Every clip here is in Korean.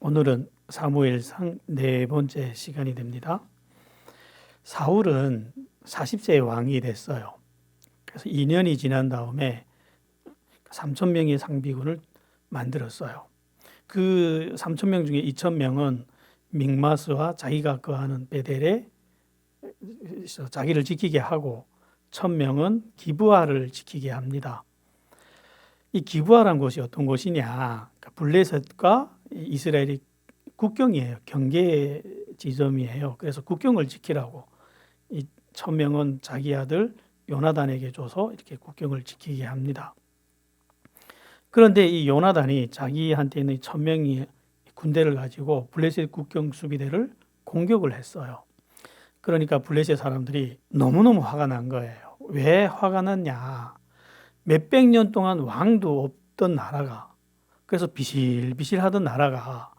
오늘은 사무엘상 네 번째 시간이 됩니다. 사울은 40세의 왕이 됐어요. 그래서 2년이 지난 다음에 3,000명의 상비군을 만들었어요. 그 3,000명 중에 2,000명은 믹마스와 자기가 거하는 베델에 자기를 지키게 하고 1,000명은 기브아를 지키게 합니다. 이 기브아란 곳이 어떤 곳이냐? 블레셋과 이스라엘이 국경이에요. 경계 지점이에요. 그래서 국경을 지키라고 이 1,000명은 자기 아들 요나단에게 줘서 이렇게 국경을 지키게 합니다. 그런데 이 요나단이 자기한테 있는 1,000명의 군대를 가지고 블레셋 국경 수비대를 공격을 했어요. 그러니까 블레셋 사람들이 너무너무 화가 난 거예요. 왜 화가 났냐? 몇백 년 동안 왕도 없던 나라가, 그래서 비실비실하던 나라가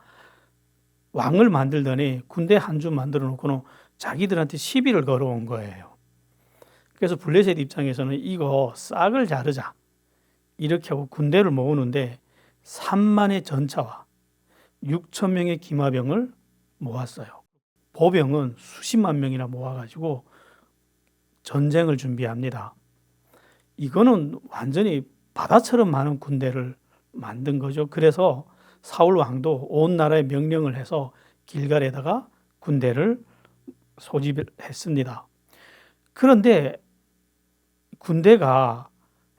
왕을 만들더니 군대 한 주 만들어 놓고는 자기들한테 시비를 걸어온 거예요. 그래서 블레셋 입장에서는 이거 싹을 자르자 이렇게 하고 군대를 모으는데 3만의 전차와 6천 명의 기마병을 모았어요. 보병은 수십만 명이나 모아가지고 전쟁을 준비합니다. 이거는 완전히 바다처럼 많은 군대를 만든 거죠. 그래서 사울 왕도 온 나라에 명령을 해서 길갈에다가 군대를 소집했습니다. 그런데 군대가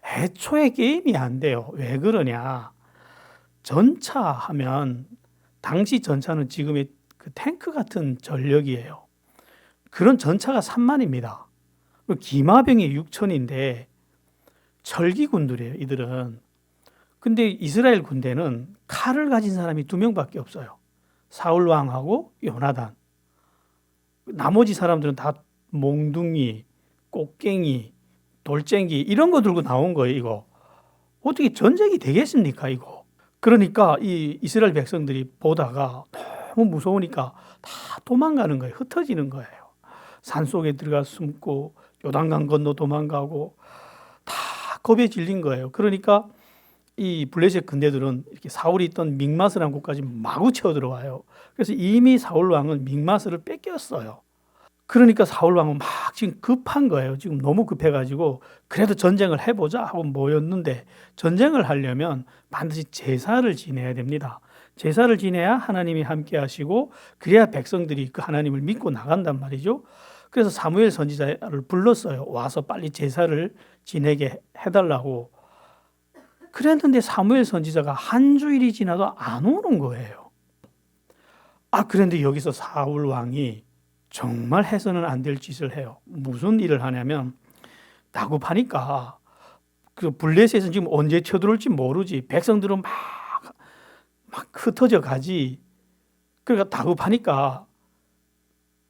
애초에 게임이 안 돼요. 왜 그러냐? 전차 하면 당시 전차는 지금의 그 탱크 같은 전력이에요. 그런 전차가 3만입니다. 기마병이 6천인데 철기군들이에요, 이들은. 근데 이스라엘 군대는 칼을 가진 사람이 2명밖에 없어요. 사울 왕하고 요나단. 나머지 사람들은 다 몽둥이, 꽃갱이, 돌쟁이 이런 거 들고 나온 거예요, 이거. 어떻게 전쟁이 되겠습니까, 이거? 그러니까 이 이스라엘 백성들이 보다가 너무 무서우니까 다 도망가는 거예요. 흩어지는 거예요. 산속에 들어가 숨고 요단강 건너 도망가고 다 겁에 질린 거예요. 그러니까 이 블레셋 군대들은 이렇게 사울이 있던 믹마스라는 곳까지 마구 채워 들어와요. 그래서 이미 사울 왕은 믹마스를 뺏겼어요. 그러니까 사울 왕은 막 지금 급한 거예요. 지금 너무 급해가지고 그래도 전쟁을 해보자 하고 모였는데 전쟁을 하려면 반드시 제사를 지내야 됩니다. 제사를 지내야 하나님이 함께 하시고 그래야 백성들이 그 하나님을 믿고 나간단 말이죠. 그래서 사무엘 선지자를 불렀어요. 와서 빨리 제사를 지내게 해달라고. 그랬는데 사무엘 선지자가 한 주일이 지나도 안 오는 거예요. 그런데 여기서 사울 왕이 정말 해서는 안 될 짓을 해요. 무슨 일을 하냐면 다급하니까 그 블레셋은 지금 언제 쳐들어올지 모르지. 백성들은 막 흩어져 가지. 그러니까 다급하니까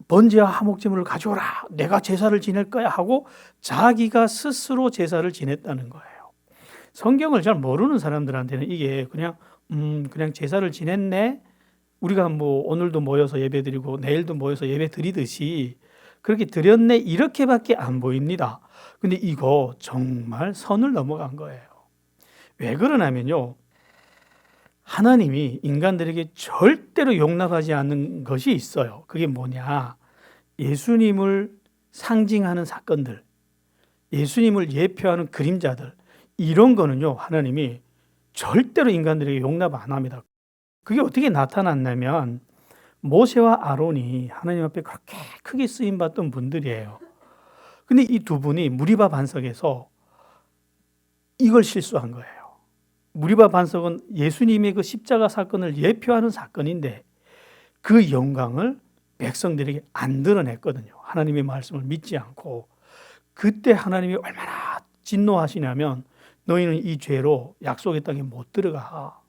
번제와 화목제물을 가져오라. 내가 제사를 지낼 거야 하고 자기가 스스로 제사를 지냈다는 거예요. 성경을 잘 모르는 사람들한테는 이게 그냥 제사를 지냈네. 우리가 뭐 오늘도 모여서 예배드리고 내일도 모여서 예배드리듯이 그렇게 드렸네 이렇게밖에 안 보입니다. 근데 이거 정말 선을 넘어간 거예요. 왜 그러냐면요. 하나님이 인간들에게 절대로 용납하지 않는 것이 있어요. 그게 뭐냐? 예수님을 상징하는 사건들, 예수님을 예표하는 그림자들, 이런 거는요, 하나님이 절대로 인간들에게 용납 안 합니다. 그게 어떻게 나타났냐면 모세와 아론이 하나님 앞에 그렇게 크게 쓰임받던 분들이에요. 근데 이 두 분이 무리바 반석에서 이걸 실수한 거예요. 무리바 반석은 예수님의 그 십자가 사건을 예표하는 사건인데 그 영광을 백성들에게 안 드러냈거든요. 하나님의 말씀을 믿지 않고. 그때 하나님이 얼마나 진노하시냐면 너희는 이 죄로 약속의 땅에 못 들어가.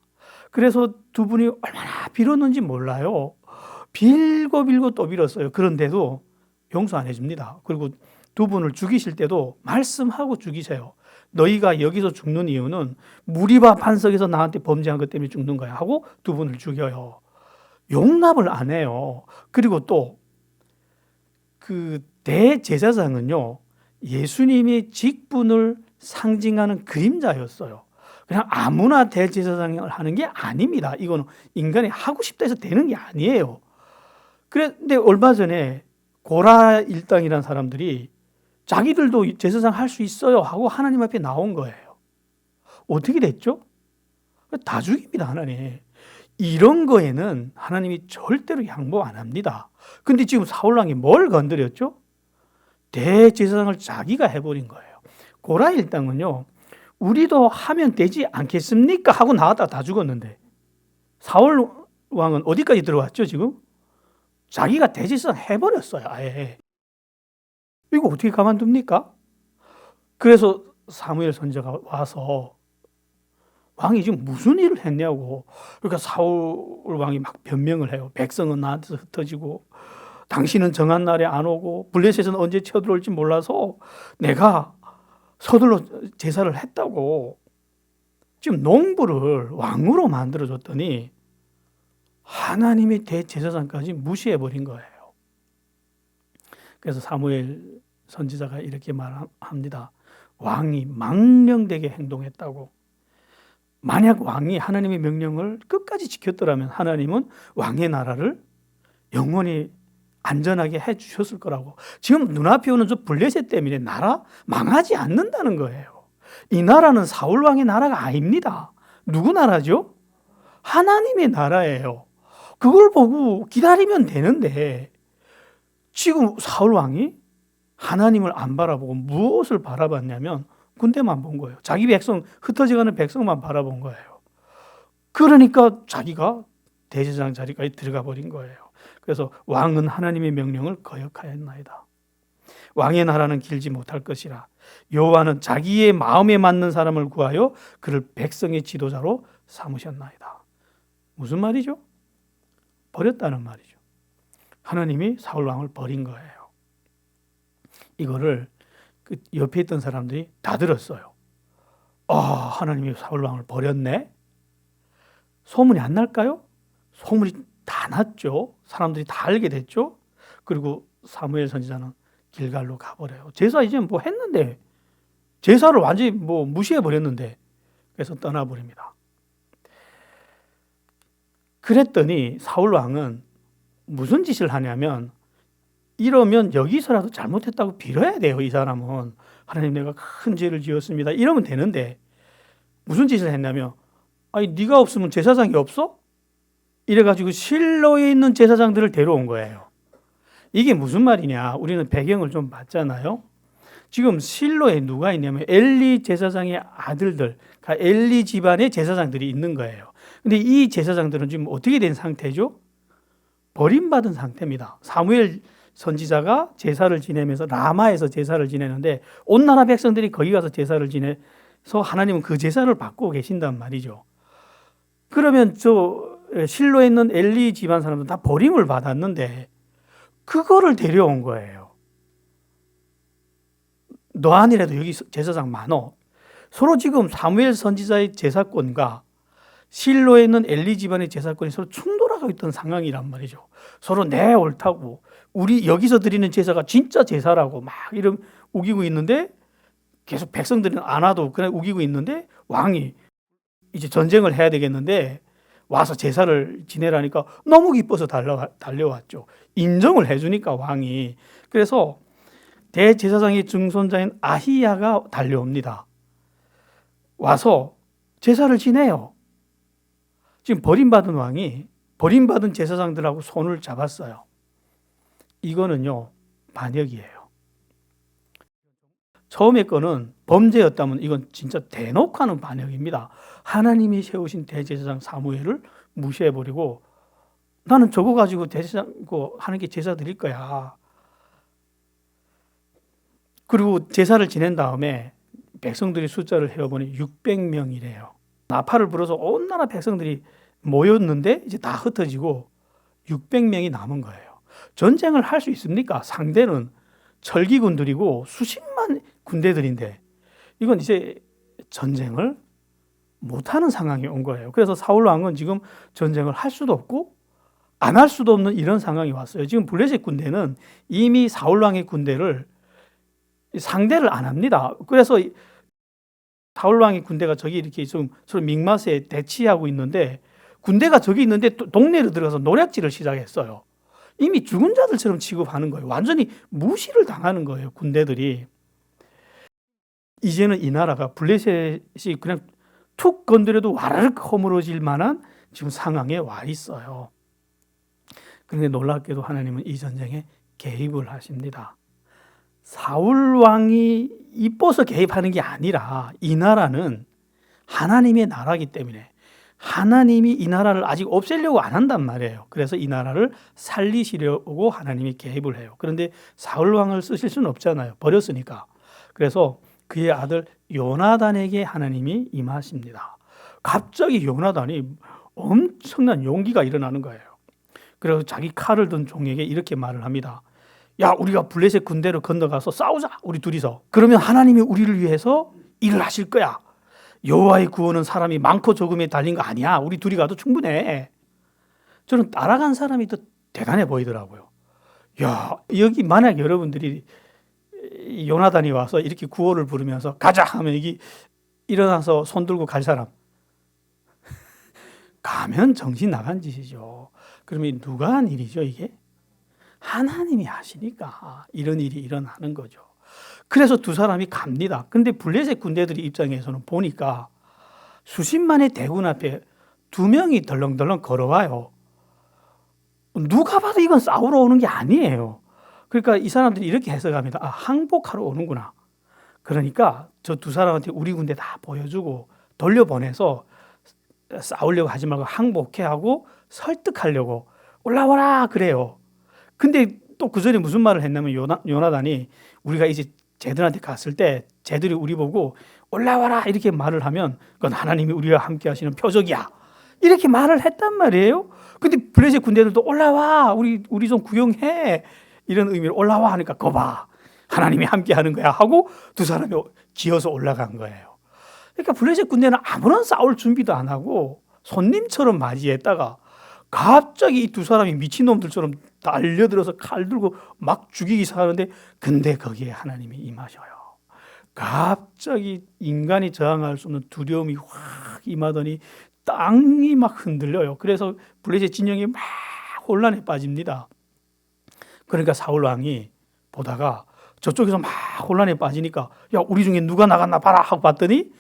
그래서 두 분이 얼마나 빌었는지 몰라요. 빌고 또 빌었어요. 그런데도 용서 안 해줍니다. 그리고 두 분을 죽이실 때도 말씀하고 죽이세요. 너희가 여기서 죽는 이유는 무리바 반석에서 나한테 범죄한 것 때문에 죽는 거야 하고 두 분을 죽여요. 용납을 안 해요. 그리고 또 그 대제사장은요, 예수님의 직분을 상징하는 그림자였어요. 그냥 아무나 대제사장을 하는 게 아닙니다. 이거는 인간이 하고 싶다 해서 되는 게 아니에요. 그런데 얼마 전에 고라 일당이라는 사람들이 자기들도 제사장 할 수 있어요 하고 하나님 앞에 나온 거예요. 어떻게 됐죠? 다 죽입니다, 하나님. 이런 거에는 하나님이 절대로 양보 안 합니다. 근데 지금 사울왕이 뭘 건드렸죠? 대제사장을 자기가 해버린 거예요. 고라 일당은요, 우리도 하면 되지 않겠습니까? 하고 나왔다 다 죽었는데, 사울 왕은 어디까지 들어왔죠, 지금? 자기가 대제사장 해버렸어요, 아예. 이거 어떻게 가만둡니까? 그래서 사무엘 선지자가 와서 왕이 지금 무슨 일을 했냐고. 그러니까 사울 왕이 막 변명을 해요. 백성은 나한테서 흩어지고, 당신은 정한 날에 안 오고, 블레셋은 언제 쳐들어올지 몰라서 내가 서둘러 제사를 했다고. 지금 농부를 왕으로 만들어줬더니 하나님의 대제사장까지 무시해버린 거예요. 그래서 사무엘 선지자가 이렇게 말합니다. 왕이 망령되게 행동했다고. 만약 왕이 하나님의 명령을 끝까지 지켰더라면 하나님은 왕의 나라를 영원히 안전하게 해주셨을 거라고. 지금 눈앞에 오는 저 블레셋 때문에 나라 망하지 않는다는 거예요. 이 나라는 사울 왕의 나라가 아닙니다. 누구 나라죠? 하나님의 나라예요. 그걸 보고 기다리면 되는데 지금 사울 왕이 하나님을 안 바라보고 무엇을 바라봤냐면 군대만 본 거예요. 자기 백성, 흩어져가는 백성만 바라본 거예요. 그러니까 자기가 대제사장 자리까지 들어가 버린 거예요. 그래서 왕은 하나님의 명령을 거역하였나이다. 왕의 나라는 길지 못할 것이라. 여호와는 자기의 마음에 맞는 사람을 구하여 그를 백성의 지도자로 삼으셨나이다. 무슨 말이죠? 버렸다는 말이죠. 하나님이 사울 왕을 버린 거예요. 이거를 그 옆에 있던 사람들이 다 들었어요. 하나님이 사울 왕을 버렸네. 소문이 안 날까요? 소문이 다 났죠. 사람들이 다 알게 됐죠. 그리고 사무엘 선지자는 길갈로 가버려요. 제사 이제 뭐 했는데, 제사를 완전히 뭐 무시해 버렸는데, 그래서 떠나버립니다. 그랬더니 사울 왕은 무슨 짓을 하냐면, 이러면 여기서라도 잘못했다고 빌어야 돼요. 이 사람은 하나님 내가 큰 죄를 지었습니다. 이러면 되는데 무슨 짓을 했냐면, 아니 네가 없으면 제사장이 없어? 이래가지고 실로에 있는 제사장들을 데려온 거예요. 이게 무슨 말이냐? 우리는 배경을 좀 봤잖아요. 지금 실로에 누가 있냐면 엘리 제사장의 아들들, 그러니까 엘리 집안의 제사장들이 있는 거예요. 근데 이 제사장들은 지금 어떻게 된 상태죠? 버림받은 상태입니다. 사무엘 선지자가 제사를 지내면서 라마에서 제사를 지내는데 온 나라 백성들이 거기 가서 제사를 지내서 하나님은 그 제사를 받고 계신단 말이죠. 그러면 저 실로에 있는 엘리 집안 사람들은 다 버림을 받았는데 그거를 데려온 거예요. 너 아니라도 여기 제사장 많어. 서로 지금 사무엘 선지자의 제사권과 실로에 있는 엘리 집안의 제사권이 서로 충돌하고 있던 상황이란 말이죠. 서로 내 옳다고, 우리 여기서 드리는 제사가 진짜 제사라고 막 이런 우기고 있는데, 계속 백성들은 안 와도 그냥 우기고 있는데, 왕이 이제 전쟁을 해야 되겠는데 와서 제사를 지내라니까 너무 기뻐서 달려왔죠. 인정을 해주니까 왕이. 그래서 대제사장의 증손자인 아히야가 달려옵니다. 와서 제사를 지내요. 지금 버림받은 왕이 버림받은 제사장들하고 손을 잡았어요. 이거는요, 반역이에요. 처음에 거는 범죄였다면 이건 진짜 대놓고 하는 반역입니다. 하나님이 세우신 대제사장 사무엘을 무시해버리고 나는 저거 가지고 대제사장 하는 게 제사 드릴 거야. 그리고 제사를 지낸 다음에 백성들이 숫자를 헤어보니 600명이래요. 나팔을 불어서 온 나라 백성들이 모였는데 이제 다 흩어지고 600명이 남은 거예요. 전쟁을 할 수 있습니까? 상대는 철기군들이고 수십만 군대들인데 이건 이제 전쟁을 못하는 상황이 온 거예요. 그래서 사울 왕은 지금 전쟁을 할 수도 없고 안 할 수도 없는 이런 상황이 왔어요. 지금 블레셋 군대는 이미 사울 왕의 군대를 상대를 안 합니다. 그래서 사울 왕의 군대가 저기 이렇게 좀 서로 mikmat에 대치하고 있는데 군대가 저기 있는데 동네로 들어가서 노략질을 시작했어요. 이미 죽은 자들처럼 취급하는 거예요. 완전히 무시를 당하는 거예요, 군대들이. 이제는 이 나라가 블레셋이 그냥 툭 건드려도 와르르 허물어질 만한 지금 상황에 와 있어요. 그런데 놀랍게도 하나님은 이 전쟁에 개입을 하십니다. 사울 왕이 이뻐서 개입하는 게 아니라 이 나라는 하나님의 나라이기 때문에 하나님이 이 나라를 아직 없애려고 안 한단 말이에요. 그래서 이 나라를 살리시려고 하나님이 개입을 해요. 그런데 사울 왕을 쓰실 수는 없잖아요. 버렸으니까. 그래서 그의 아들 요나단에게 하나님이 임하십니다. 갑자기 요나단이 엄청난 용기가 일어나는 거예요. 그래서 자기 칼을 든 종에게 이렇게 말을 합니다. 야, 우리가 블레셋 군대를 건너가서 싸우자, 우리 둘이서. 그러면 하나님이 우리를 위해서 일을 하실 거야. 여호와의 구원은 사람이 많고 적음에 달린 거 아니야. 우리 둘이 가도 충분해. 저는 따라간 사람이 더 대단해 보이더라고요. 야, 여기 만약 여러분들이 요나단이 와서 이렇게 구호를 부르면서 가자 하면 여기 일어나서 손 들고 갈 사람 가면 정신 나간 짓이죠. 그러면 누가 한 일이죠, 이게? 하나님이 하시니까 이런 일이 일어나는 거죠. 그래서 두 사람이 갑니다. 근데 블레셋 군대들의 입장에서는 보니까 수십만의 대군 앞에 두 명이 덜렁덜렁 걸어와요. 누가 봐도 이건 싸우러 오는 게 아니에요. 그러니까 이 사람들이 이렇게 해석합니다. 아, 항복하러 오는구나. 그러니까 저 두 사람한테 우리 군대 다 보여주고 돌려보내서 싸우려고 하지 말고 항복해 하고 설득하려고 올라와라 그래요. 근데 또 그 전에 무슨 말을 했냐면 요나단이 우리가 이제 쟤들한테 갔을 때 쟤들이 우리 보고 올라와라 이렇게 말을 하면 그건 하나님이 우리와 함께 하시는 표적이야. 이렇게 말을 했단 말이에요. 근데 블레셋 군대들도 올라와 우리 좀 구경해 이런 의미로 올라와 하니까 거봐 하나님이 함께 하는 거야 하고 두 사람이 기어서 올라간 거예요. 그러니까 블레셋 군대는 아무런 싸울 준비도 안 하고 손님처럼 맞이했다가 갑자기 이 두 사람이 미친놈들처럼 달려들어서 칼 들고 막 죽이기 시작하는데 근데 거기에 하나님이 임하셔요. 갑자기 인간이 저항할 수 없는 두려움이 확 임하더니 땅이 막 흔들려요. 그래서 블레셋 진영이 막 혼란에 빠집니다. 그러니까 사울 왕이 보다가 저쪽에서 막 혼란에 빠지니까 야, 우리 중에 누가 나갔나 봐라 하고 봤더니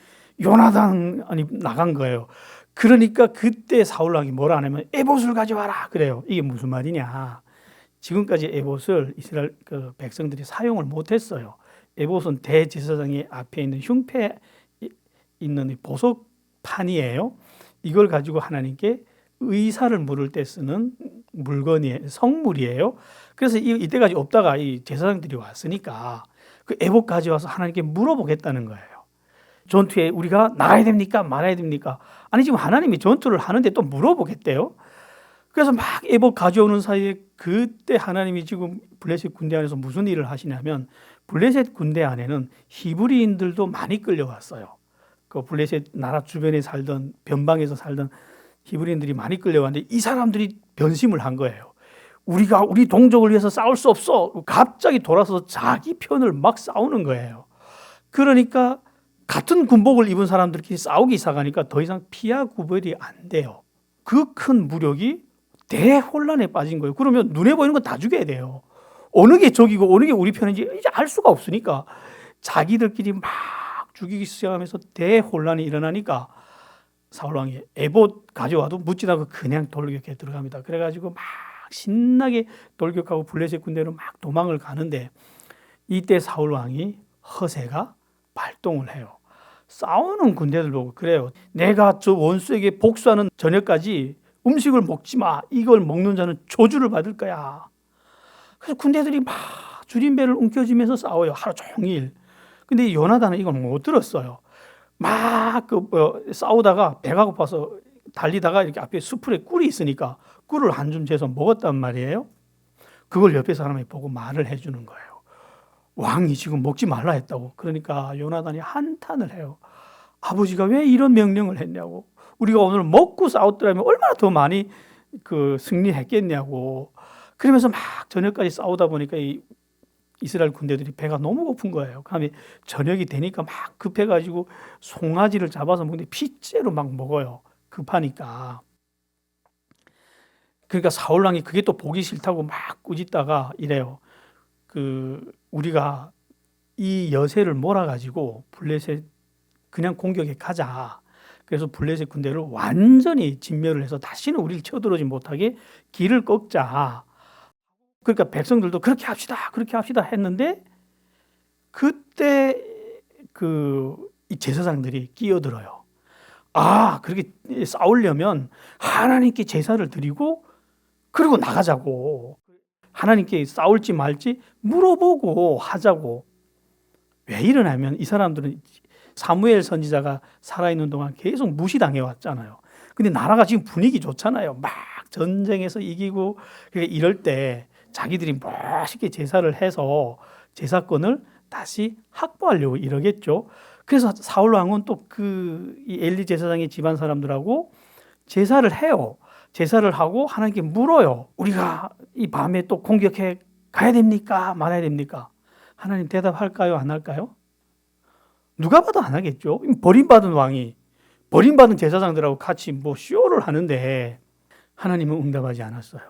요나단이 나간 거예요. 그러니까 그때 사울 왕이 뭐라 하냐면 에봇을 가져와라 그래요. 이게 무슨 말이냐? 지금까지 에봇을 이스라엘 그 백성들이 사용을 못했어요. 에봇은 대제사장의 앞에 있는 흉패 있는 보석판이에요. 이걸 가지고 하나님께 의사를 물을 때 쓰는 물건이에요. 성물이에요. 그래서 이때까지 없다가 이 제사장들이 왔으니까 그 에봇 가져와서 하나님께 물어보겠다는 거예요. 전투에 우리가 나가야 됩니까? 말아야 됩니까? 아니 지금 하나님이 전투를 하는데 또 물어보겠대요. 그래서 막 에봇 가져오는 사이에 그때 하나님이 지금 블레셋 군대 안에서 무슨 일을 하시냐면 블레셋 군대 안에는 히브리인들도 많이 끌려왔어요. 그 블레셋 나라 주변에 살던 변방에서 살던 히브리인들이 많이 끌려왔는데 이 사람들이 변심을 한 거예요. 우리가 우리 동족을 위해서 싸울 수 없어. 갑자기 돌아서서 자기 편을 막 싸우는 거예요. 그러니까 같은 군복을 입은 사람들끼리 싸우기 시작하니까 더 이상 피하 구별이 안 돼요. 그 큰 무력이 대혼란에 빠진 거예요. 그러면 눈에 보이는 건 다 죽여야 돼요. 어느 게 적이고 어느 게 우리 편인지 이제 알 수가 없으니까 자기들끼리 막 죽이기 시작하면서 대혼란이 일어나니까 사울 왕이 에봇 가져와도 묻지도 않고 그냥 돌격에 들어갑니다. 그래가지고 막 신나게 돌격하고 블레셋 군대로 막 도망을 가는데 이때 사울 왕이 허세가 발동을 해요. 싸우는 군대들 보고 그래요. 내가 저 원수에게 복수하는 저녁까지 음식을 먹지 마. 이걸 먹는 자는 저주를 받을 거야. 그래서 군대들이 막 줄임배를 움켜쥐면서 싸워요. 하루 종일. 근데 요나단은 이걸 못 들었어요. 막 싸우다가 배가 고파서 달리다가 이렇게 앞에 수풀에 꿀이 있으니까 꿀을 한 줌 재서 먹었단 말이에요. 그걸 옆에 사람이 보고 말을 해주는 거예요. 왕이 지금 먹지 말라 했다고. 그러니까 요나단이 한탄을 해요. 아버지가 왜 이런 명령을 했냐고. 우리가 오늘 먹고 싸웠더라면 얼마나 더 많이 승리했겠냐고. 그러면서 막 저녁까지 싸우다 보니까 이 이스라엘 군대들이 배가 너무 고픈 거예요. 그다음에 저녁이 되니까 막 급해가지고 송아지를 잡아서 먹는데 핏째로 막 먹어요. 급하니까. 그러니까 사울 왕이 그게 또 보기 싫다고 막 꾸짖다가 이래요. 우리가 이 여세를 몰아가지고 블레셋 그냥 공격에 가자. 그래서 블레셋 군대를 완전히 진멸을 해서 다시는 우리를 쳐들어오지 못하게 길을 꺾자. 그러니까 백성들도 그렇게 합시다 했는데 그때 이 제사장들이 끼어들어요. 그렇게 싸우려면 하나님께 제사를 드리고 그리고 나가자고. 하나님께 싸울지 말지 물어보고 하자고. 왜 이러냐면 이 사람들은 사무엘 선지자가 살아있는 동안 계속 무시당해 왔잖아요. 근데 나라가 지금 분위기 좋잖아요. 막 전쟁에서 이기고. 그러니까 이럴 때 자기들이 멋있게 제사를 해서 제사권을 다시 확보하려고 이러겠죠. 그래서 사울 왕은 또 이 엘리 제사장의 집안 사람들하고 제사를 해요. 제사를 하고 하나님께 물어요. 우리가 이 밤에 또 공격해 가야 됩니까? 말아야 됩니까? 하나님 대답할까요? 안 할까요? 누가 봐도 안 하겠죠. 버림받은 왕이 버림받은 제사장들하고 같이 쇼를 하는데 하나님은 응답하지 않았어요.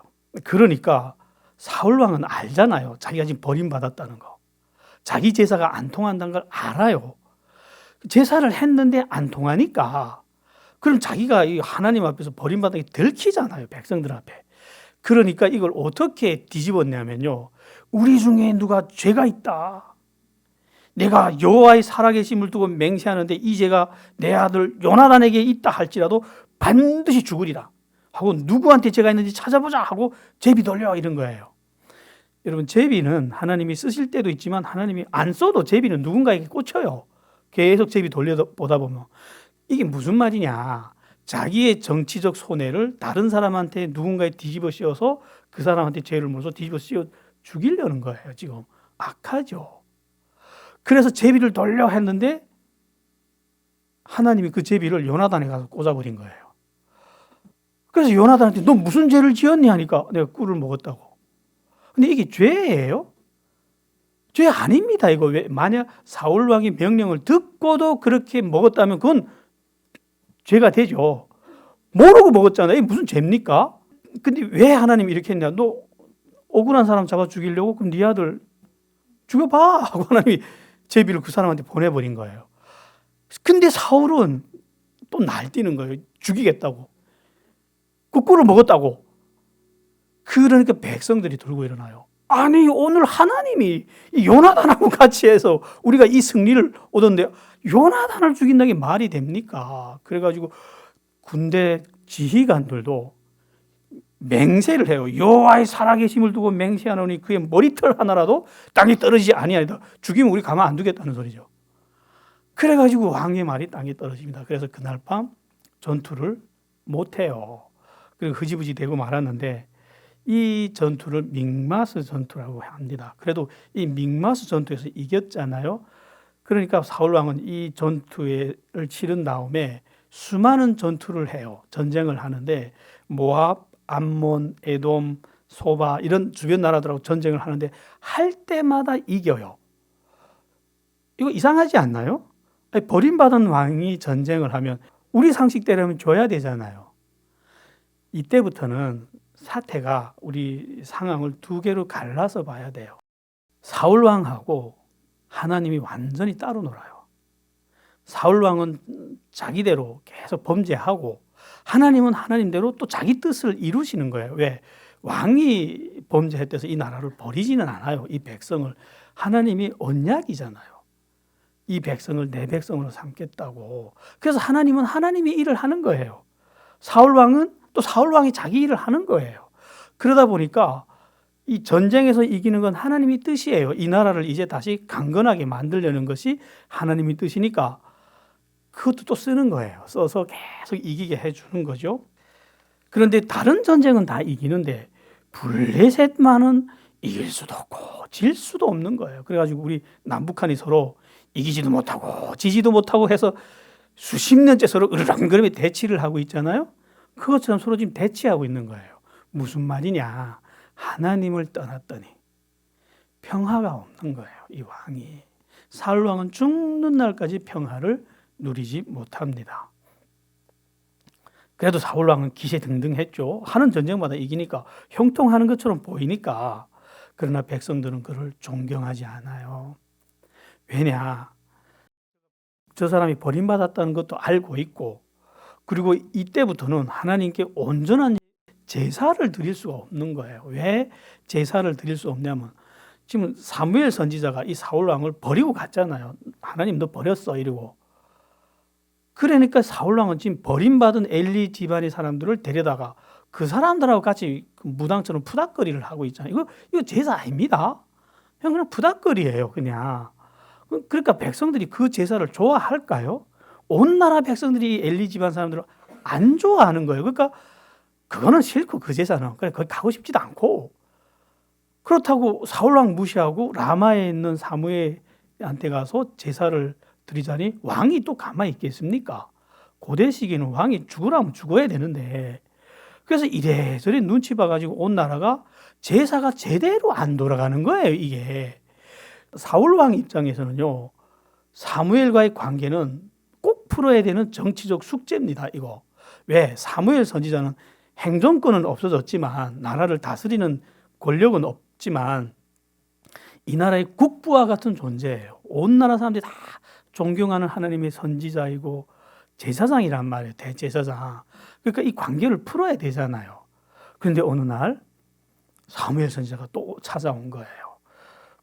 그러니까 사울 왕은 알잖아요. 자기가 지금 버림받았다는 거. 자기 제사가 안 통한다는 걸 알아요. 제사를 했는데 안 통하니까 그럼 자기가 이 하나님 앞에서 버림받은 게 들키잖아요. 백성들 앞에. 그러니까 이걸 어떻게 뒤집었냐면요. 우리 중에 누가 죄가 있다. 내가 여호와의 살아계심을 두고 맹세하는데 이 죄가 내 아들 요나단에게 있다 할지라도 반드시 죽으리라 하고 누구한테 죄가 있는지 찾아보자 하고 제비 돌려 이런 거예요. 여러분 제비는 하나님이 쓰실 때도 있지만 하나님이 안 써도 제비는 누군가에게 꽂혀요. 계속 제비 돌려보다 보면 이게 무슨 말이냐. 자기의 정치적 손해를 다른 사람한테 누군가에 뒤집어 씌워서 그 사람한테 죄를 물어서 뒤집어 씌워 죽이려는 거예요. 지금 악하죠. 그래서 제비를 돌려 했는데 하나님이 그 제비를 요나단에 가서 꽂아버린 거예요. 그래서 요나단한테 너 무슨 죄를 지었니 하니까 내가 꿀을 먹었다고. 근데 이게 죄예요? 죄 아닙니다. 이거 만약 사울 왕이 명령을 듣고도 그렇게 먹었다면 그건 죄가 되죠. 모르고 먹었잖아요. 이게 무슨 죄입니까? 근데 왜 하나님이 이렇게 했냐? 너 억울한 사람 잡아 죽이려고? 그럼 네 아들 죽여봐 하고 하나님이 제비를 그 사람한테 보내버린 거예요. 근데 사울은 또 날뛰는 거예요. 죽이겠다고. 그 꿀을 먹었다고. 그러니까 백성들이 들고 일어나요. 아니 오늘 하나님이 요나단하고 같이 해서 우리가 이 승리를 얻었는데 요나단을 죽인다는 게 말이 됩니까? 그래가지고 군대 지휘관들도 맹세를 해요. 여호와의 살아계심을 두고 맹세하노니 그의 머리털 하나라도 땅에 떨어지지 아니하리다. 죽이면 우리 가만 안 두겠다는 소리죠. 그래가지고 왕의 말이 땅에 떨어집니다. 그래서 그날 밤 전투를 못해요. 그리고 흐지부지 되고 말았는데 이 전투를 믹마스 전투라고 합니다. 그래도 이 믹마스 전투에서 이겼잖아요. 그러니까 사울 왕은 이 전투를 치른 다음에 수많은 전투를 해요. 전쟁을 하는데 모압, 암몬, 에돔, 소바 이런 주변 나라들하고 전쟁을 하는데 할 때마다 이겨요. 이거 이상하지 않나요? 아니, 버림받은 왕이 전쟁을 하면 우리 상식대로면 줘야 되잖아요. 이때부터는 사태가 우리 상황을 두 개로 갈라서 봐야 돼요. 사울 왕하고 하나님이 완전히 따로 놀아요. 사울 왕은 자기대로 계속 범죄하고 하나님은 하나님대로 또 자기 뜻을 이루시는 거예요. 왜? 왕이 범죄했대서 이 나라를 버리지는 않아요. 이 백성을. 하나님이 언약이잖아요. 이 백성을 내 백성으로 삼겠다고. 그래서 하나님은 하나님이 일을 하는 거예요. 사울 왕은 또 사울 왕이 자기 일을 하는 거예요. 그러다 보니까 이 전쟁에서 이기는 건 하나님이 뜻이에요. 이 나라를 이제 다시 강건하게 만들려는 것이 하나님의 뜻이니까 그것도 또 쓰는 거예요. 써서 계속 이기게 해주는 거죠. 그런데 다른 전쟁은 다 이기는데 블레셋만은 이길 수도 없고 질 수도 없는 거예요. 그래가지고 우리 남북한이 서로 이기지도 못하고 지지도 못하고 해서 수십 년째 서로 으르렁거리며 대치를 하고 있잖아요. 그것처럼 서로 지금 대치하고 있는 거예요. 무슨 말이냐? 하나님을 떠났더니 평화가 없는 거예요. 이 왕이. 사울 왕은 죽는 날까지 평화를 누리지 못합니다. 그래도 사울 왕은 기세등등했죠. 하는 전쟁마다 이기니까 형통하는 것처럼 보이니까. 그러나 백성들은 그를 존경하지 않아요. 왜냐? 저 사람이 버림받았다는 것도 알고 있고, 그리고 이때부터는 하나님께 온전한 제사를 드릴 수가 없는 거예요. 왜 제사를 드릴 수 없냐면 지금 사무엘 선지자가 이 사울 왕을 버리고 갔잖아요. 하나님 너 버렸어 이러고. 그러니까 사울 왕은 지금 버림받은 엘리 집안의 사람들을 데려다가 그 사람들하고 같이 무당처럼 푸닥거리를 하고 있잖아요. 이거 제사 아닙니다. 그냥 푸닥거리예요, 그냥. 그러니까 백성들이 그 제사를 좋아할까요? 온 나라 백성들이 엘리 집안 사람들을 안 좋아하는 거예요. 그러니까 그거는 싫고 그 제사는 그래 거기 가고 싶지도 않고, 그렇다고 사울 왕 무시하고 라마에 있는 사무엘한테 가서 제사를 드리자니 왕이 또 가만히 있겠습니까? 고대 시기는 왕이 죽으라면 죽어야 되는데, 그래서 이래저래 눈치 봐가지고 온 나라가 제사가 제대로 안 돌아가는 거예요. 이게 사울 왕 입장에서는요, 사무엘과의 관계는 꼭 풀어야 되는 정치적 숙제입니다. 이거 왜? 사무엘 선지자는 행정권은 없어졌지만 나라를 다스리는 권력은 없지만 이 나라의 국부와 같은 존재예요. 온 나라 사람들이 다 존경하는 하나님의 선지자이고 제사장이란 말이에요. 대제사장. 그러니까 이 관계를 풀어야 되잖아요. 그런데 어느 날 사무엘 선지자가 또 찾아온 거예요.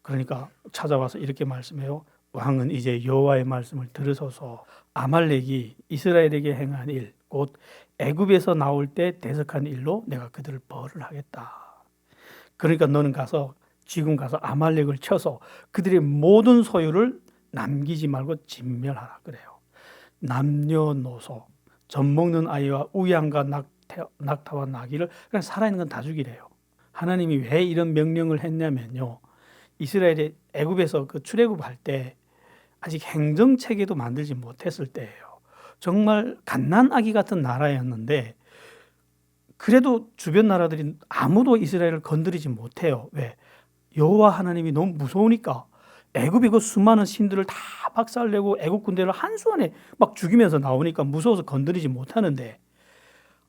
그러니까 찾아와서 이렇게 말씀해요. 왕은 이제 여호와의 말씀을 들으소서. 아말렉이 이스라엘에게 행한 일, 곧 애굽에서 나올 때 대적한 일로 내가 그들을 벌을 하겠다. 그러니까 너는 가서 지금 가서 아말렉을 쳐서 그들의 모든 소유를 남기지 말고 진멸하라 그래요. 남녀노소, 젖먹는 아이와 우양과 낙타와 나귀를 그냥 살아있는 건 다 죽이래요. 하나님이 왜 이런 명령을 했냐면요, 이스라엘이 애굽에서 그 출애굽할 때 아직 행정 체계도 만들지 못했을 때예요. 정말 갓난아기 같은 나라였는데 그래도 주변 나라들이 아무도 이스라엘을 건드리지 못해요. 왜? 여호와 하나님이 너무 무서우니까. 애굽이 그 수많은 신들을 다 박살내고 애굽 군대를 한순간에 막 죽이면서 나오니까 무서워서 건드리지 못하는데,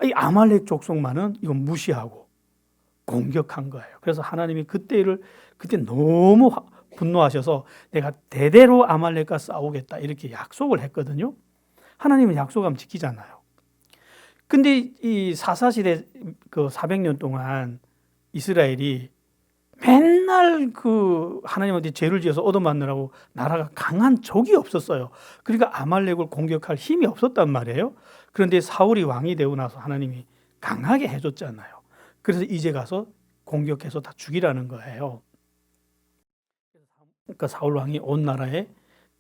이 아말렉 족속만은 이건 무시하고 공격한 거예요. 그래서 하나님이 그때 너무 분노하셔서 내가 대대로 아말렉과 싸우겠다 이렇게 약속을 했거든요. 하나님은 약속하면 지키잖아요. 근데 이 사사시대 그 400년 동안 이스라엘이 맨날 그 하나님한테 죄를 지어서 얻어맞느라고 나라가 강한 적이 없었어요. 그러니까 아말렉을 공격할 힘이 없었단 말이에요. 그런데 사울이 왕이 되고 나서 하나님이 강하게 해줬잖아요. 그래서 이제 가서 공격해서 다 죽이라는 거예요. 그러니까 사울 왕이 온 나라에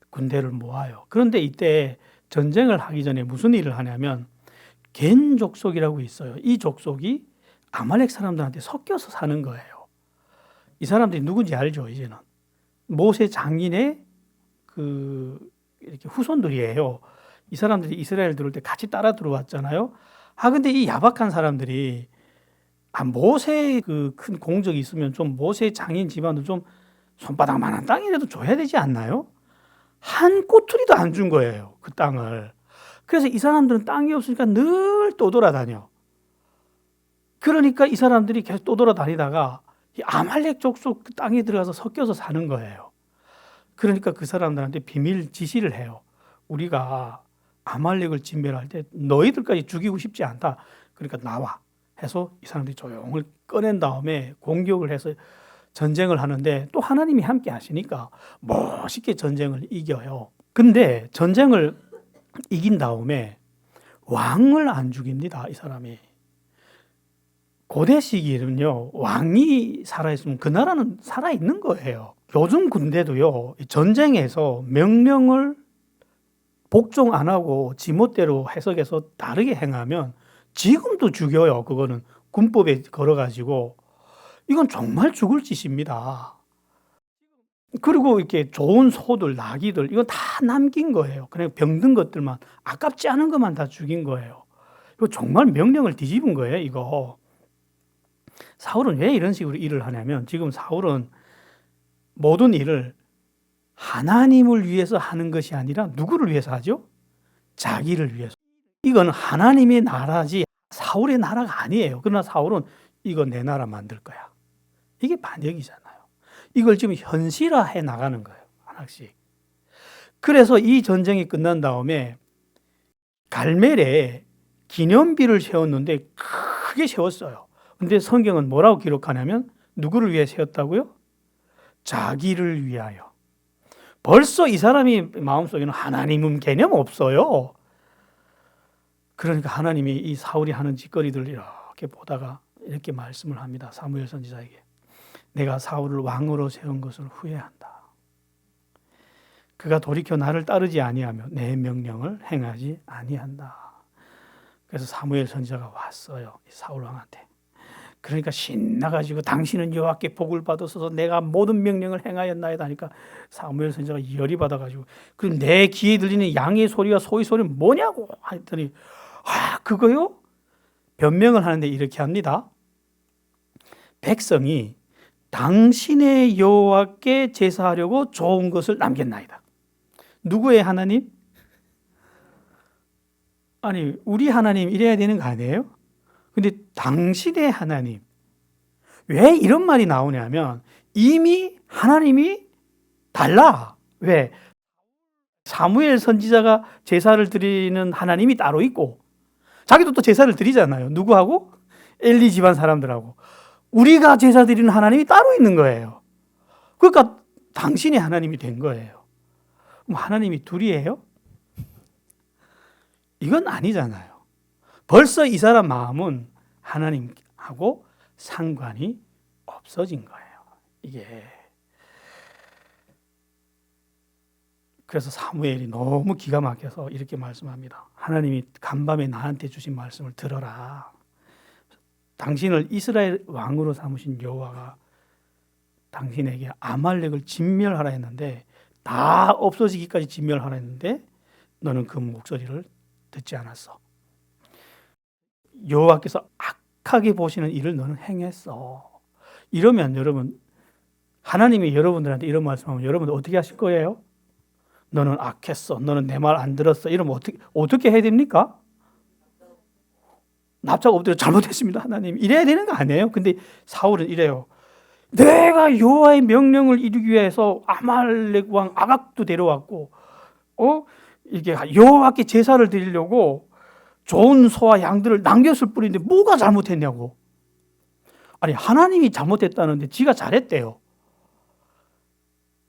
군대를 모아요. 그런데 이때 전쟁을 하기 전에 무슨 일을 하냐면 겐 족속이라고 있어요. 이 족속이 아말렉 사람들한테 섞여서 사는 거예요. 이 사람들이 누군지 알죠, 이제는. 모세 장인의 이렇게 후손들이에요. 이 사람들이 이스라엘 들어올 때 같이 따라 들어왔잖아요. 근데 이 야박한 사람들이 모세 그 큰 공적이 있으면 좀 모세 장인 집안도 좀 손바닥만한 땅이라도 줘야 되지 않나요? 한 꼬투리도 안 준 거예요, 그 땅을. 그래서 이 사람들은 땅이 없으니까 늘 떠돌아다녀. 그러니까 이 사람들이 계속 떠돌아다니다가 이 아말렉 족속 그 땅에 들어가서 섞여서 사는 거예요. 그러니까 그 사람들한테 비밀 지시를 해요. 우리가 아말렉을 진멸할 때 너희들까지 죽이고 싶지 않다. 그러니까 나와 해서 이 사람들이 조용을 꺼낸 다음에 공격을 해서 전쟁을 하는데 또 하나님이 함께 하시니까 멋있게 전쟁을 이겨요. 근데 전쟁을 이긴 다음에 왕을 안 죽입니다, 이 사람이. 고대 시기에는요, 왕이 살아있으면 그 나라는 살아있는 거예요. 요즘 군대도요, 전쟁에서 명령을 복종 안 하고 지멋대로 해석해서 다르게 행하면 지금도 죽여요. 그거는 군법에 걸어가지고. 이건 정말 죽을 짓입니다. 그리고 이렇게 좋은 소들, 나귀들, 이건 다 남긴 거예요. 그냥 병든 것들만, 아깝지 않은 것만 다 죽인 거예요. 이거 정말 명령을 뒤집은 거예요, 이거. 사울은 왜 이런 식으로 일을 하냐면, 지금 사울은 모든 일을 하나님을 위해서 하는 것이 아니라 누구를 위해서 하죠? 자기를 위해서. 이건 하나님의 나라지 사울의 나라가 아니에요. 그러나 사울은 이거 내 나라 만들 거야. 이게 반역이잖아요. 이걸 지금 현실화해 나가는 거예요. 하나씩. 그래서 이 전쟁이 끝난 다음에 갈멜에 기념비를 세웠는데 크게 세웠어요. 근데 성경은 뭐라고 기록하냐면 누구를 위해 세웠다고요? 자기를 위하여. 벌써 이 사람이 마음속에는 하나님은 개념 없어요. 그러니까 하나님이 이 사울이 하는 짓거리들을 이렇게 보다가 이렇게 말씀을 합니다. 사무엘 선지자에게. 내가 사울을 왕으로 세운 것을 후회한다. 그가 돌이켜 나를 따르지 아니하며 내 명령을 행하지 아니한다. 그래서 사무엘 선지자가 왔어요. 사울 왕한테. 그러니까 신나가지고 당신은 여호와께 복을 받았어서 내가 모든 명령을 행하였나이다 하니까 사무엘 선지자가 열이 받아가지고 그럼 내 귀에 들리는 양의 소리와 소의 소리는 뭐냐고 했더니 그거요? 변명을 하는데 이렇게 합니다. 백성이 당신의 여호와께 제사하려고 좋은 것을 남겼나이다. 누구의 하나님? 아니 우리 하나님 이래야 되는 거 아니에요? 근데 당신의 하나님. 왜 이런 말이 나오냐면 이미 하나님이 달라. 왜? 사무엘 선지자가 제사를 드리는 하나님이 따로 있고 자기도 또 제사를 드리잖아요. 누구하고? 엘리 집안 사람들하고. 우리가 제사 드리는 하나님이 따로 있는 거예요. 그러니까 당신이 하나님이 된 거예요. 그럼 하나님이 둘이에요? 이건 아니잖아요. 벌써 이 사람 마음은 하나님하고 상관이 없어진 거예요. 이게. 그래서 사무엘이 너무 기가 막혀서 이렇게 말씀합니다. 하나님이 간밤에 나한테 주신 말씀을 들어라. 당신을 이스라엘 왕으로 삼으신 여호와가 당신에게 아말렉을 진멸하라 했는데 다 없어지기까지 진멸하라 했는데 너는 그 목소리를 듣지 않았어. 여호와께서 악하게 보시는 일을 너는 행했어. 이러면 여러분 하나님이 여러분들한테 이런 말씀하면 여러분들 어떻게 하실 거예요? 너는 악했어. 너는 내 말 안 들었어. 이러면 어떻게 해야 됩니까? 납작 엎드려 잘못했습니다. 하나님. 이래야 되는 거 아니에요? 근데 사울은 이래요. 내가 여호와의 명령을 이루기 위해서 아말렉 왕 아각도 데려왔고 이게 여호와께 제사를 드리려고 좋은 소와 양들을 남겼을 뿐인데 뭐가 잘못했냐고. 아니 하나님이 잘못했다는데 지가 잘했대요.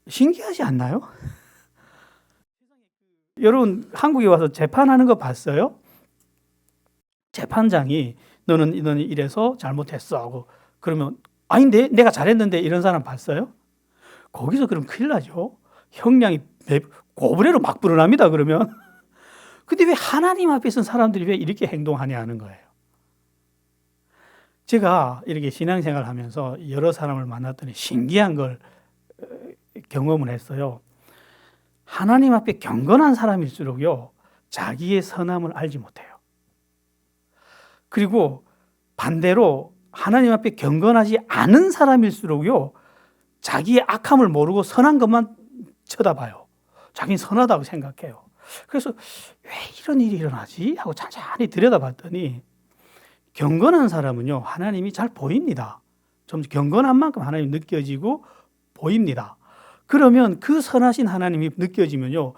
신기하지 않나요? 여러분 한국에 와서 재판하는 거 봤어요? 재판장이 너는 이래서 잘못했어 하고 그러면 아닌데 내가 잘했는데 이런 사람 봤어요? 거기서 그럼 큰일 나죠. 형량이 고브레로 막 불어납니다. 그러면 근데 왜 하나님 앞에 있는 사람들이 왜 이렇게 행동하냐 하는 거예요. 제가 이렇게 신앙생활 하면서 여러 사람을 만났더니 신기한 걸 경험을 했어요. 하나님 앞에 경건한 사람일수록요 자기의 선함을 알지 못해요. 그리고 반대로 하나님 앞에 경건하지 않은 사람일수록요 자기의 악함을 모르고 선한 것만 쳐다봐요. 자기는 선하다고 생각해요. 그래서 왜 이런 일이 일어나지? 하고 찬찬히 들여다봤더니 경건한 사람은요 하나님이 잘 보입니다. 좀 경건한 만큼 하나님이 느껴지고 보입니다. 그러면 그 선하신 하나님이 느껴지면요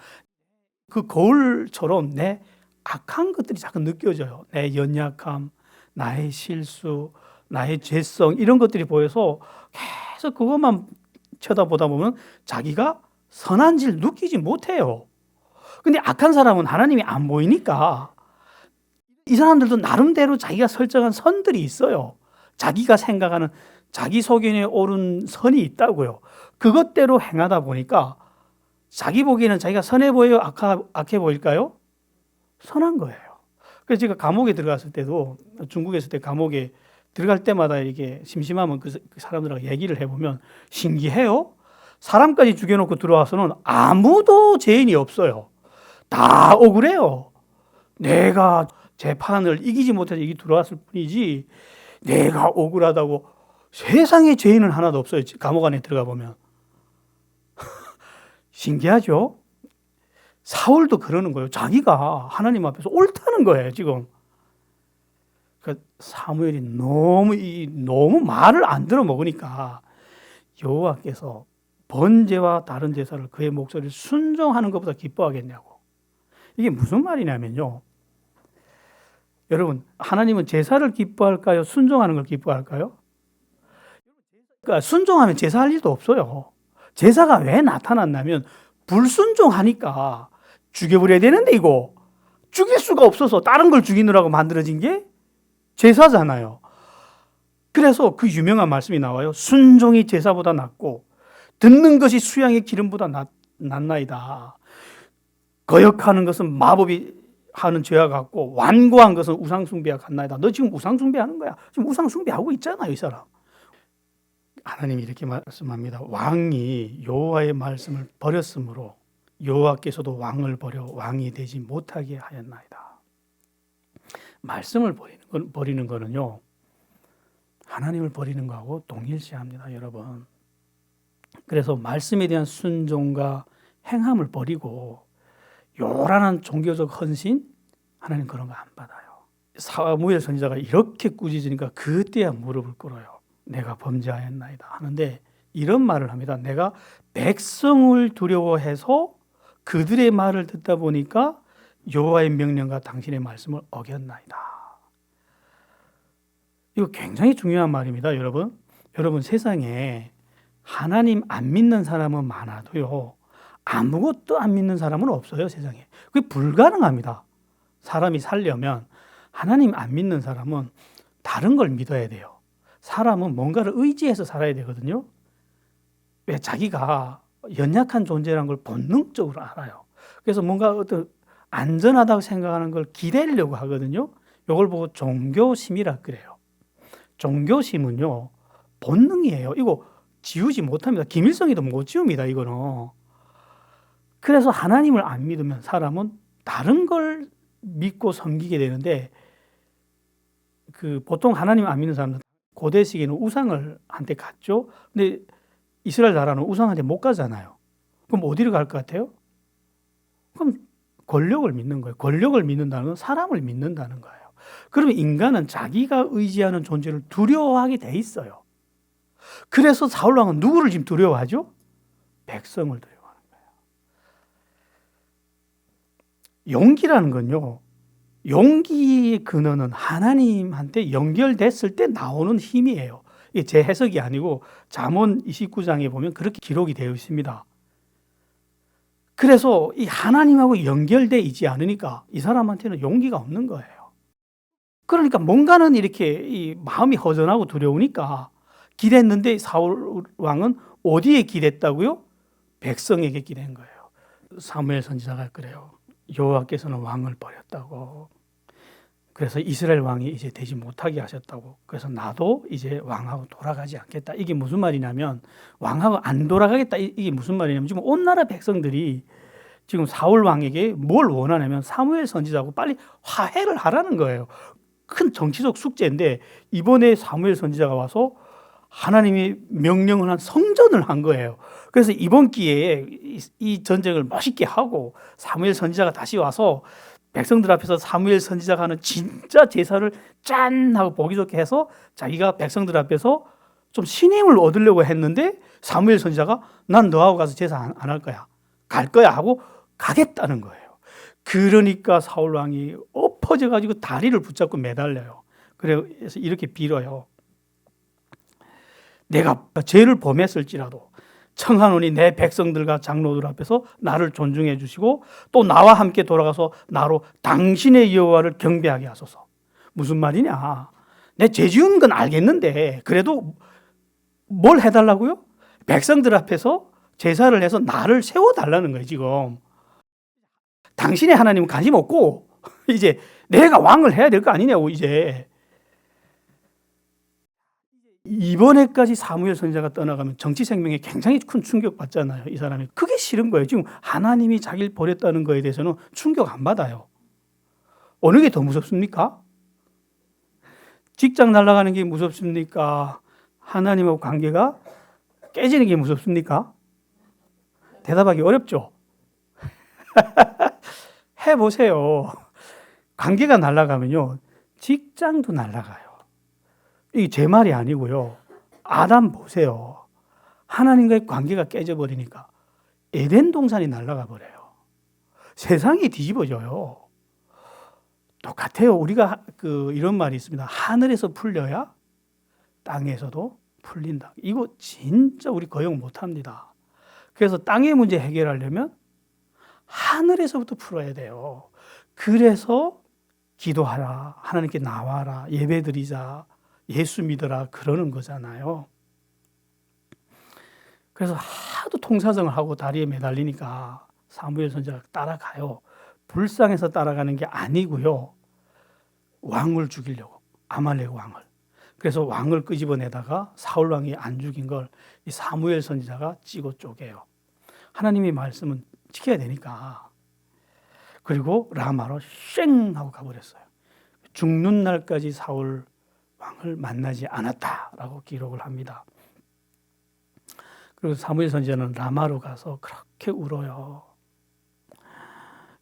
그 거울처럼 내 악한 것들이 자꾸 느껴져요. 내 연약함, 나의 실수, 나의 죄성 이런 것들이 보여서 계속 그것만 쳐다보다 보면 자기가 선한 질 느끼지 못해요. 근데 악한 사람은 하나님이 안 보이니까 이 사람들도 나름대로 자기가 설정한 선들이 있어요. 자기가 생각하는 자기 소견에 옳은 선이 있다고요. 그것대로 행하다 보니까 자기 보기에는 자기가 선해 보여요? 악해 보일까요? 선한 거예요. 그래서 제가 감옥에 들어갔을 때도 중국에 있을 때 감옥에 들어갈 때마다 이렇게 심심하면 그 사람들하고 얘기를 해보면 신기해요. 사람까지 죽여놓고 들어와서는 아무도 죄인이 없어요. 다 억울해요. 내가 재판을 이기지 못해서 여기 들어왔을 뿐이지 내가 억울하다고 세상에 죄인은 하나도 없어요. 감옥 안에 들어가 보면. 신기하죠? 사울도 그러는 거예요. 자기가 하나님 앞에서 옳다는 거예요, 지금. 그러니까 사무엘이 너무 말을 안 들어 먹으니까 여호와께서 번제와 다른 제사를 그의 목소리를 순종하는 것보다 기뻐하겠냐고. 이게 무슨 말이냐면요. 여러분, 하나님은 제사를 기뻐할까요? 순종하는 걸 기뻐할까요? 그러니까 순종하면 제사할 일도 없어요. 제사가 왜 나타났냐면 불순종하니까 죽여버려야 되는데 이거 죽일 수가 없어서 다른 걸 죽이느라고 만들어진 게 제사잖아요. 그래서 그 유명한 말씀이 나와요. 순종이 제사보다 낫고 듣는 것이 수양의 기름보다 낫나이다. 거역하는 것은 마법이 하는 죄와 같고 완고한 것은 우상숭배와 같나이다. 너 지금 우상숭배하는 거야. 지금 우상숭배하고 있잖아요, 이 사람. 하나님이 이렇게 말씀합니다. 왕이 여호와의 말씀을 버렸으므로 여호와께서도 왕을 버려 왕이 되지 못하게 하였나이다. 말씀을 버리는 거는요, 하나님을 버리는 거하고 동일시합니다, 여러분. 그래서 말씀에 대한 순종과 행함을 버리고 요란한 종교적 헌신, 하나님 그런 거 안 받아요. 사무엘 선지자가 이렇게 꾸짖으니까 그때야 무릎을 꿇어요. 내가 범죄하였나이다 하는데 이런 말을 합니다. 내가 백성을 두려워해서 그들의 말을 듣다 보니까 여호와의 명령과 당신의 말씀을 어겼나이다. 이거 굉장히 중요한 말입니다, 여러분. 여러분, 세상에 하나님 안 믿는 사람은 많아도요, 아무것도 안 믿는 사람은 없어요, 세상에. 그게 불가능합니다. 사람이 살려면 하나님 안 믿는 사람은 다른 걸 믿어야 돼요. 사람은 뭔가를 의지해서 살아야 되거든요. 왜? 자기가 연약한 존재라는 걸 본능적으로 알아요. 그래서 뭔가 어떤 안전하다고 생각하는 걸 기대려고 하거든요. 이걸 보고 종교심이라 그래요. 종교심은요, 본능이에요. 이거 지우지 못합니다. 김일성이도 못 지웁니다, 이거는. 그래서 하나님을 안 믿으면 사람은 다른 걸 믿고 섬기게 되는데, 보통 하나님을 안 믿는 사람은 고대 시기에는 우상을 한테 갔죠. 근데 이스라엘 나라는 우상한테 못 가잖아요. 그럼 어디로 갈 것 같아요? 그럼 권력을 믿는 거예요. 권력을 믿는다는 건 사람을 믿는다는 거예요. 그러면 인간은 자기가 의지하는 존재를 두려워하게 돼 있어요. 그래서 사울 왕은 누구를 지금 두려워하죠? 백성을 두려워하는 거예요. 용기라는 건요, 용기의 근원은 하나님한테 연결됐을 때 나오는 힘이에요. 이게 제 해석이 아니고 잠언 29장에 보면 그렇게 기록이 되어 있습니다. 그래서 이 하나님하고 연결되어 있지 않으니까 이 사람한테는 용기가 없는 거예요. 그러니까 뭔가는 이렇게 이 마음이 허전하고 두려우니까 기댔는데 사울 왕은 어디에 기댔다고요? 백성에게 기댄 거예요. 사무엘 선지자가 그래요. 여호와께서는 왕을 버렸다고. 그래서 이스라엘 왕이 이제 되지 못하게 하셨다고. 그래서 나도 이제 왕하고 돌아가지 않겠다. 이게 무슨 말이냐면 왕하고 안 돌아가겠다. 이게 무슨 말이냐면 지금 온 나라 백성들이 지금 사울 왕에게 뭘 원하냐면 사무엘 선지자하고 빨리 화해를 하라는 거예요. 큰 정치적 숙제인데 이번에 사무엘 선지자가 와서 하나님이 명령을 한 성전을 한 거예요. 그래서 이번 기회에 이 전쟁을 멋있게 하고 사무엘 선지자가 다시 와서 백성들 앞에서 사무엘 선지자가 하는 진짜 제사를 짠 하고 보기 좋게 해서 자기가 백성들 앞에서 좀 신임을 얻으려고 했는데 사무엘 선지자가 난 너하고 가서 제사 안 할 거야. 갈 거야 하고 가겠다는 거예요. 그러니까 사울 왕이 엎어져 가지고 다리를 붙잡고 매달려요. 그래서 이렇게 빌어요. 내가 죄를 범했을지라도 청하노니 내 백성들과 장로들 앞에서 나를 존중해 주시고 또 나와 함께 돌아가서 나로 당신의 여호와를 경배하게 하소서. 무슨 말이냐? 내 죄 지은 건 알겠는데 그래도 뭘 해달라고요? 백성들 앞에서 제사를 해서 나를 세워달라는 거예요, 지금. 당신의 하나님은 관심 없고 이제 내가 왕을 해야 될 거 아니냐고. 이제 이번에까지 사무엘 선지자가 떠나가면 정치 생명에 굉장히 큰 충격 받잖아요, 이 사람이. 그게 싫은 거예요. 지금 하나님이 자기를 버렸다는 거에 대해서는 충격 안 받아요. 어느 게 더 무섭습니까? 직장 날아가는 게 무섭습니까? 하나님하고 관계가 깨지는 게 무섭습니까? 대답하기 어렵죠? 해보세요. 관계가 날아가면요, 직장도 날아가요. 이게 제 말이 아니고요. 아담 보세요. 하나님과의 관계가 깨져버리니까 에덴 동산이 날아가 버려요. 세상이 뒤집어져요. 똑같아요. 우리가 이런 말이 있습니다. 하늘에서 풀려야 땅에서도 풀린다. 이거 진짜 우리 거역 못합니다. 그래서 땅의 문제 해결하려면 하늘에서부터 풀어야 돼요. 그래서 기도하라, 하나님께 나와라, 예배드리자, 예수 믿어라 그러는 거잖아요. 그래서 하도 통사정을 하고 다리에 매달리니까 사무엘 선지자가 따라가요. 불쌍해서 따라가는 게 아니고요. 왕을 죽이려고, 아말렉 왕을. 그래서 왕을 끄집어내다가 사울 왕이 안 죽인 걸 이 사무엘 선지자가 찌고 쪼개요. 하나님의 말씀은 지켜야 되니까. 그리고 라마로 쉥 하고 가버렸어요. 죽는 날까지 사울 왕을 만나지 않았다라고 기록을 합니다. 그리고 사무엘 선지자는 라마로 가서 그렇게 울어요.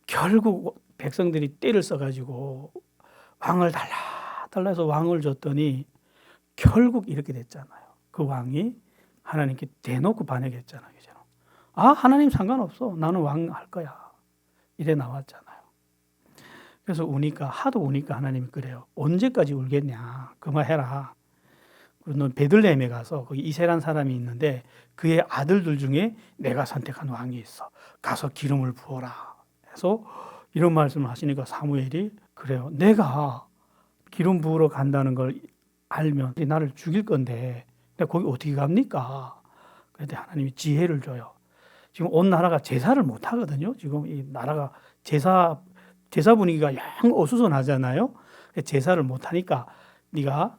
결국 백성들이 떼를 써가지고 왕을 달라 해서 왕을 줬더니 결국 이렇게 됐잖아요. 그 왕이 하나님께 대놓고 반역했잖아요. 하나님 상관없어. 나는 왕 할 거야. 이래 나왔잖아요. 그래서 하도 우니까 하나님이 그래요. 언제까지 울겠냐. 그만해라. 그리고 넌 베들레헴에 가서 거기 이세란 사람이 있는데 그의 아들들 중에 내가 선택한 왕이 있어. 가서 기름을 부어라. 해서 이런 말씀을 하시니까 사무엘이 그래요. 내가 기름 부으러 간다는 걸 알면 나를 죽일 건데 내가 거기 어떻게 갑니까? 그런데 하나님이 지혜를 줘요. 지금 온 나라가 제사를 못 하거든요. 지금 이 나라가 제사 분위기가 영 어수선하잖아요. 제사를 못 하니까 네가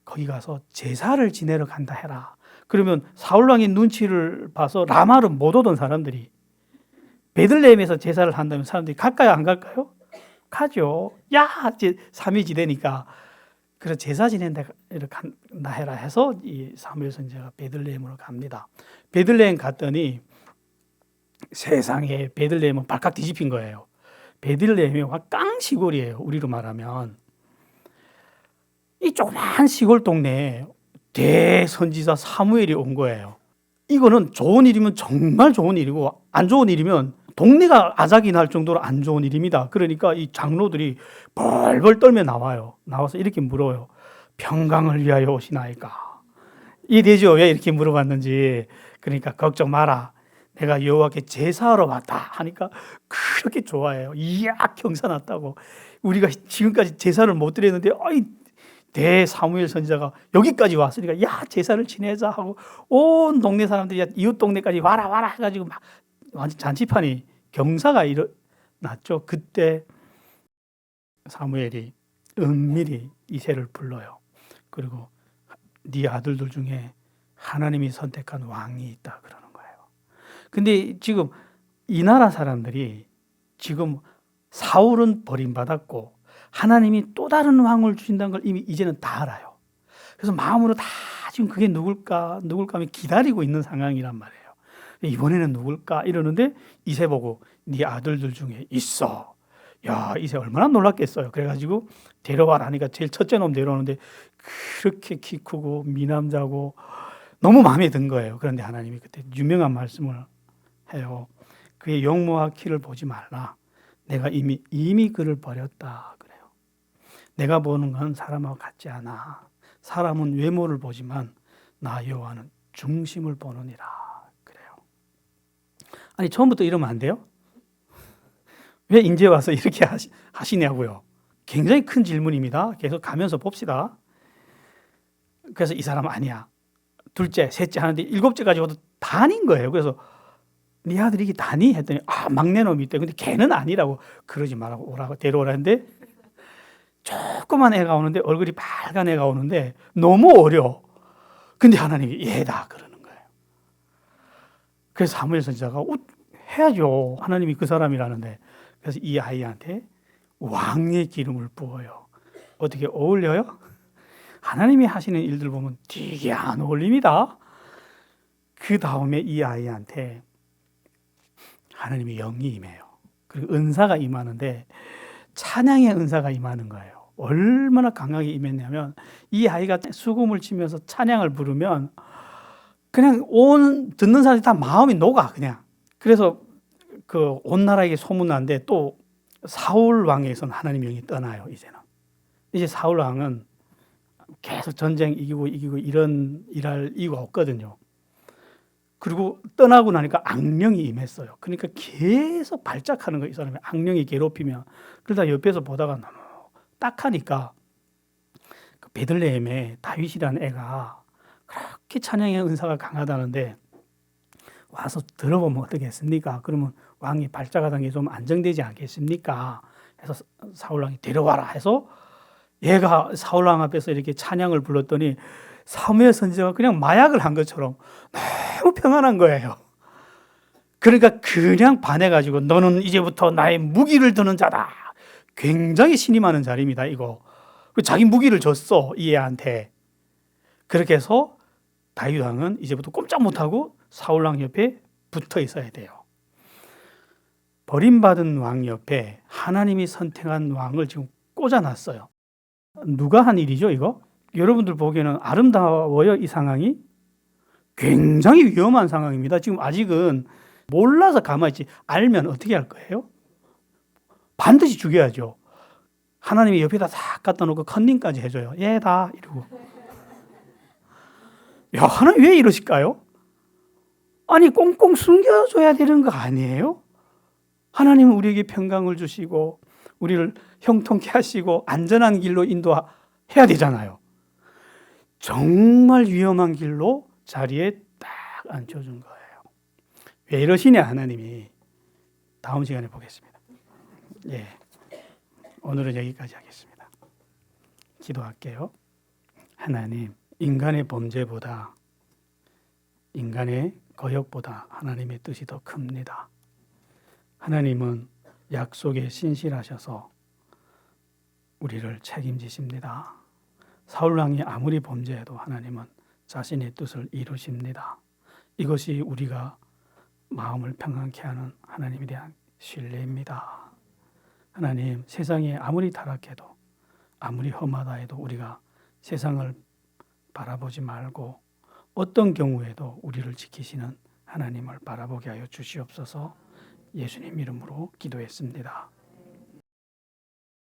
거기 가서 제사를 지내러 간다 해라. 그러면 사울 왕의 눈치를 봐서 라마로 못 오던 사람들이 베들레헴에서 제사를 한다면 사람들이 갈까요? 안 갈까요? 가죠. 야, 이제 삼위지대니까. 그래서 제사 지낸다 해라 해서 이 사무엘 선지자가 베들레헴으로 갑니다. 베들레헴 갔더니 세상에 베들레헴은 발칵 뒤집힌 거예요. 베들레헴이 깡 시골이에요. 우리로 말하면. 이 조그만 시골 동네에 대선지자 사무엘이 온 거예요. 이거는 좋은 일이면 정말 좋은 일이고 안 좋은 일이면 동네가 아작이 날 정도로 안 좋은 일입니다. 그러니까 이 장로들이 벌벌 떨며 나와서 이렇게 물어요. 평강을 위하여 오시나이까? 이해되죠? 왜 이렇게 물어봤는지. 그러니까 걱정 마라. 내가 여호와께 제사하러 왔다 하니까 그렇게 좋아해요. 이야, 경사났다고. 우리가 지금까지 제사를 못 드렸는데 대 사무엘 선지자가 여기까지 왔으니까 야, 제사를 지내자 하고 온 동네 사람들이 이웃 동네까지 와라 해가지고 막 완전 잔치판이 경사가 일어났죠. 그때 사무엘이 은밀히 이새를 불러요. 그리고 네 아들들 중에 하나님이 선택한 왕이 있다 그러는 거예요. 근데 지금 이 나라 사람들이 지금 사울은 버림받았고 하나님이 또 다른 왕을 주신다는 걸 이미 이제는 다 알아요. 그래서 마음으로 다 지금 그게 누굴까 하며 기다리고 있는 상황이란 말이에요. 이번에는 누굴까 이러는데 이새 보고 네 아들들 중에 있어. 야, 이새 얼마나 놀랐겠어요. 그래가지고 데려와라 하니까 제일 첫째 놈 데려오는데 그렇게 키 크고 미남자고 너무 마음에 든 거예요. 그런데 하나님이 그때 유명한 말씀을 해요. 그의 용모와 키를 보지 말라. 내가 이미 그를 버렸다 그래요. 내가 보는 건 사람하고 같지 않아. 사람은 외모를 보지만 나 여호와는 중심을 보느니라 그래요. 아니 처음부터 이러면 안 돼요? 왜 이제 와서 이렇게 하시냐고요. 굉장히 큰 질문입니다. 계속 가면서 봅시다. 그래서 이 사람은 아니야. 둘째, 셋째 하는데 일곱째까지 와도 단인 거예요. 그래서 네 아들이 이게 다니? 했더니 막내 놈이 있대. 근데 걔는 아니라고. 그러지 말라고 오라고 데려오라는데 조그만 애가 오는데 얼굴이 빨간 애가 오는데 너무 어려. 근데 하나님이 얘다 그러는 거예요. 그래서 사무엘 선지자가 해야죠. 하나님이 그 사람이라는데. 그래서 이 아이한테 왕의 기름을 부어요. 어떻게 어울려요? 하나님이 하시는 일들 보면 되게 안 어울립니다. 그 다음에 이 아이한테 하나님의 영이 임해요. 그리고 은사가 임하는데 찬양의 은사가 임하는 거예요. 얼마나 강하게 임했냐면 이 아이가 수금을 치면서 찬양을 부르면 그냥 온 듣는 사람이 다 마음이 녹아 그냥. 그래서 그 온 나라에게 소문난데 또 사울 왕에선 하나님의 영이 떠나요. 이제 사울 왕은 계속 전쟁 이기고 이런 일할 이유가 없거든요. 그리고 떠나고 나니까 악령이 임했어요. 그러니까 계속 발작하는 거예요. 이 사람이 악령이 괴롭히면. 그러다 옆에서 보다가 너무 딱하니까 그 베들레헴에 다윗이라는 애가 그렇게 찬양의 은사가 강하다는데 와서 들어보면 어떻겠습니까? 그러면 왕이 발작하던 게 좀 안정되지 않겠습니까? 해서 사울왕이 데려와라 해서 얘가 사울왕 앞에서 이렇게 찬양을 불렀더니 사무엘 선지자가 그냥 마약을 한 것처럼 너무 평안한 거예요. 그러니까 그냥 반해가지고 너는 이제부터 나의 무기를 드는 자다. 굉장히 신이 많은 자리입니다. 이거 자기 무기를 줬어 이 애한테. 그렇게 해서 다윗 왕은 이제부터 꼼짝 못하고 사울 왕 옆에 붙어 있어야 돼요. 버림받은 왕 옆에 하나님이 선택한 왕을 지금 꽂아놨어요. 누가 한 일이죠 이거? 여러분들 보기에는 아름다워요 이 상황이? 굉장히 위험한 상황입니다. 지금 아직은 몰라서 가만히 있지 알면 어떻게 할 거예요? 반드시 죽여야죠. 하나님이 옆에다 다 갖다 놓고 컨닝까지 해줘요. 얘다 이러고. 야, 하나님 왜 이러실까요? 아니 꽁꽁 숨겨줘야 되는 거 아니에요? 하나님은 우리에게 평강을 주시고 우리를 형통케 하시고 안전한 길로 인도해야 되잖아요. 정말 위험한 길로 자리에 딱 앉혀준 거예요. 왜 이러시냐 하나님이. 다음 시간에 보겠습니다. 예, 오늘은 여기까지 하겠습니다. 기도할게요. 하나님, 인간의 범죄보다 인간의 거역보다 하나님의 뜻이 더 큽니다. 하나님은 약속에 신실하셔서 우리를 책임지십니다. 사울왕이 아무리 범죄해도 하나님은 자신의 뜻을 이루십니다. 이것이 우리가 마음을 평안케 하는 하나님에 대한 신뢰입니다. 하나님, 세상이 아무리 타락해도 아무리 험하다 해도 우리가 세상을 바라보지 말고 어떤 경우에도 우리를 지키시는 하나님을 바라보게 하여 주시옵소서. 예수님 이름으로 기도했습니다.